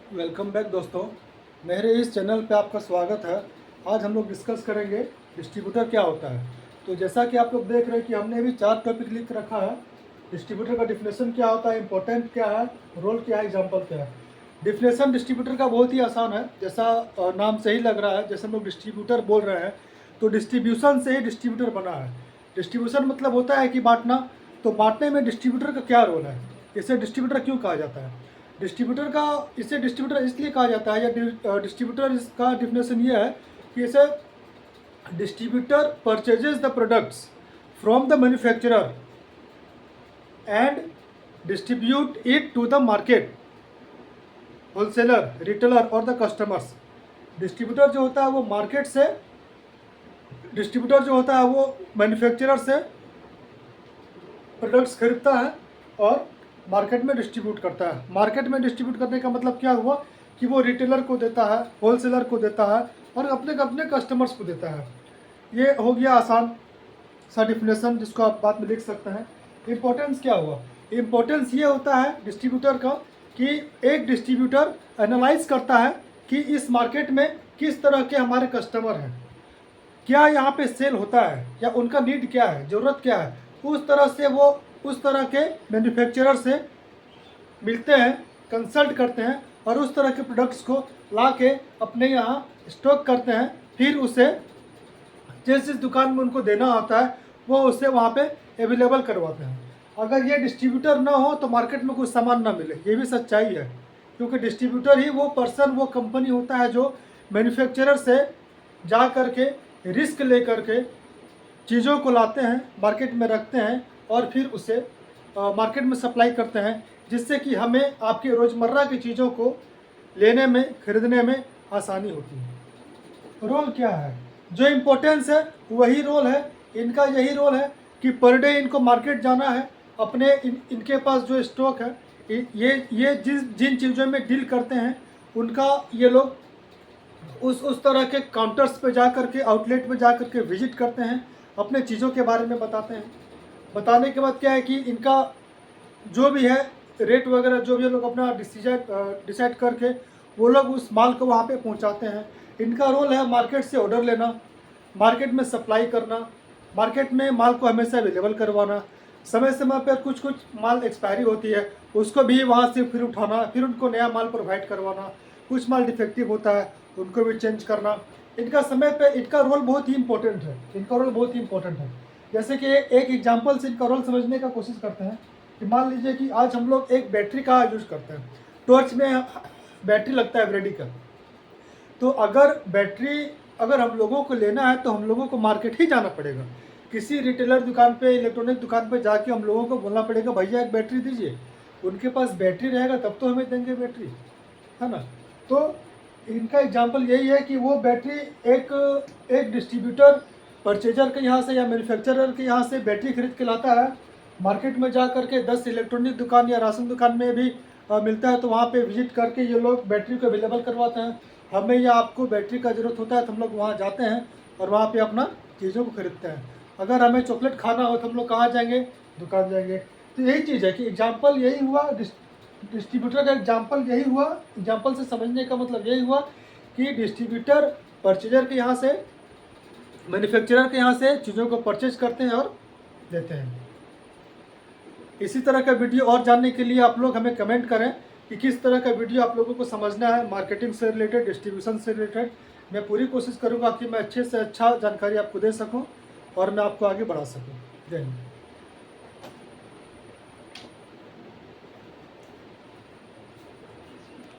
Welcome back दोस्तों, मेरे इस चैनल पे आपका स्वागत है। आज हम लोग डिस्कस करेंगे डिस्ट्रीब्यूटर क्या होता है। तो जैसा कि आप लोग देख रहे हैं कि हमने भी 4 टॉपिक लिख रखा है। डिस्ट्रीब्यूटर का डिफिनेशन क्या होता है, इंपॉर्टेंट क्या है, रोल क्या है, एग्जांपल क्या है। डिफिनेशन डिस्ट्रीब्यूटर का बहुत ही आसान है, जैसा नाम से ही लग रहा है। जैसे हम लोग डिस्ट्रीब्यूटर बोल रहे हैं तो डिस्ट्रीब्यूशन से ही डिस्ट्रीब्यूटर बना है। डिस्ट्रीब्यूशन मतलब होता है कि बांटना। तो बांटने में डिस्ट्रीब्यूटर का क्या रोल है, इसे डिस्ट्रीब्यूटर क्यों कहा जाता है। डिस्ट्रीब्यूटर का इसे डिस्ट्रीब्यूटर इसलिए कहा जाता है, या डिस्ट्रीब्यूटर इसका डिफिनेशन ये है कि इसे distributor purchases the products from the manufacturer and distribute it to the market, wholesaler, retailer और द कस्टमर्स। डिस्ट्रीब्यूटर जो होता है वो मार्केट से, डिस्ट्रीब्यूटर जो होता है वो मैन्युफैक्चरर से प्रोडक्ट्स खरीदता है और मार्केट में डिस्ट्रीब्यूट करता है। मार्केट में डिस्ट्रीब्यूट करने का मतलब क्या हुआ कि वो रिटेलर को देता है, होलसेलर को देता है और अपने अपने कस्टमर्स को देता है। ये हो गया आसान सा डिफिनेशन, जिसको आप बाद में लिख सकते हैं। इम्पोर्टेंस क्या हुआ, इम्पोर्टेंस ये होता है डिस्ट्रीब्यूटर का कि एक डिस्ट्रीब्यूटर एनालाइज करता है कि इस मार्केट में किस तरह के हमारे कस्टमर हैं, क्या यहाँ पे सेल होता है, या उनका नीड क्या है, ज़रूरत क्या है। उस तरह से वो उस तरह के मैन्युफैक्चरर से मिलते हैं, कंसल्ट करते हैं और उस तरह के प्रोडक्ट्स को ला के अपने यहाँ स्टॉक करते हैं। फिर उसे जिस जिस दुकान में उनको देना होता है वो उसे वहाँ पे अवेलेबल करवाते हैं। अगर ये डिस्ट्रीब्यूटर ना हो तो मार्केट में कुछ सामान ना मिले, ये भी सच्चाई है। क्योंकि डिस्ट्रीब्यूटर ही वो पर्सन, वो कंपनी होता है जो मैन्युफैक्चरर से जा कर के रिस्क ले कर के चीज़ों को लाते हैं, मार्केट में रखते हैं और फिर उसे मार्केट में सप्लाई करते हैं, जिससे कि हमें आपके रोज़मर्रा की चीज़ों को लेने में, खरीदने में आसानी होती है। रोल क्या है, जो इम्पोर्टेंस है वही रोल है। इनका यही रोल है कि पर डे इनको मार्केट जाना है, अपने इनके पास जो स्टॉक है, ये जिन चीज़ों में डील करते हैं उनका ये लोग उस तरह के काउंटर्स पे जा कर के, आउटलेट पे जा कर के विजिट करते हैं, अपने चीज़ों के बारे में बताते हैं। बताने के बाद क्या है कि इनका जो भी है रेट वगैरह, जो भी ये लोग अपना डिसाइड करके वो लोग उस माल को वहाँ पे पहुँचाते हैं। इनका रोल है मार्केट से ऑर्डर लेना, मार्केट में सप्लाई करना, मार्केट में माल को हमेशा अवेलेबल करवाना। समय समय पर कुछ कुछ माल एक्सपायरी होती है, उसको भी वहाँ से फिर उठाना, फिर उनको नया माल प्रोवाइड करवाना। कुछ माल डिफेक्टिव होता है, उनको भी चेंज करना। इनका समय पे इनका रोल बहुत ही इंपॉर्टेंट है, इनका रोल बहुत ही इंपॉर्टेंट है। जैसे कि एक एग्जांपल से इनका रोल समझने का कोशिश करते हैं कि मान लीजिए कि आज हम लोग एक बैटरी का यूज़ करते हैं, टॉर्च में बैटरी लगता है एवरेडी का। तो अगर हम लोगों को लेना है तो हम लोगों को मार्केट ही जाना पड़ेगा। किसी रिटेलर दुकान पे, इलेक्ट्रॉनिक दुकान पे जाके हम लोगों को बोलना पड़ेगा भैया एक बैटरी दीजिए। उनके पास बैटरी रहेगा तब तो हमें देंगे बैटरी, है ना। तो इनका एग्जांपल यही है कि वो बैटरी एक डिस्ट्रीब्यूटर परचेजर के यहाँ से या मैन्युफैक्चरर के यहाँ से बैटरी खरीद के लाता है। मार्केट में जा कर के 10 इलेक्ट्रॉनिक दुकान या राशन दुकान में भी मिलता है, तो वहाँ पे विजिट करके ये लोग बैटरी को अवेलेबल करवाते हैं। हमें या आपको बैटरी का ज़रूरत होता है तो हम लोग वहाँ जाते हैं और वहाँ पे अपना चीज़ों को खरीदते हैं। अगर हमें चॉकलेट खाना हो तो हम लोग कहाँ जाएंगे, दुकान जाएंगे। तो यही चीज़ है कि एग्जाम्पल यही हुआ, डिस्ट्रीब्यूटर का एग्जाम्पल यही हुआ। एग्जाम्पल से समझने का मतलब यही हुआ कि डिस्ट्रीब्यूटर परचेजर के यहाँ से, मैन्युफैक्चरर के यहाँ से चीज़ों को परचेज करते हैं और देते हैं। इसी तरह का वीडियो और जानने के लिए आप लोग हमें कमेंट करें कि किस तरह का वीडियो आप लोगों को समझना है, मार्केटिंग से रिलेटेड, डिस्ट्रीब्यूशन से रिलेटेड। मैं पूरी कोशिश करूँगा कि मैं अच्छे से अच्छा जानकारी आपको दे सकूँ और मैं आपको आगे बढ़ा सकूँ। जय हिंद।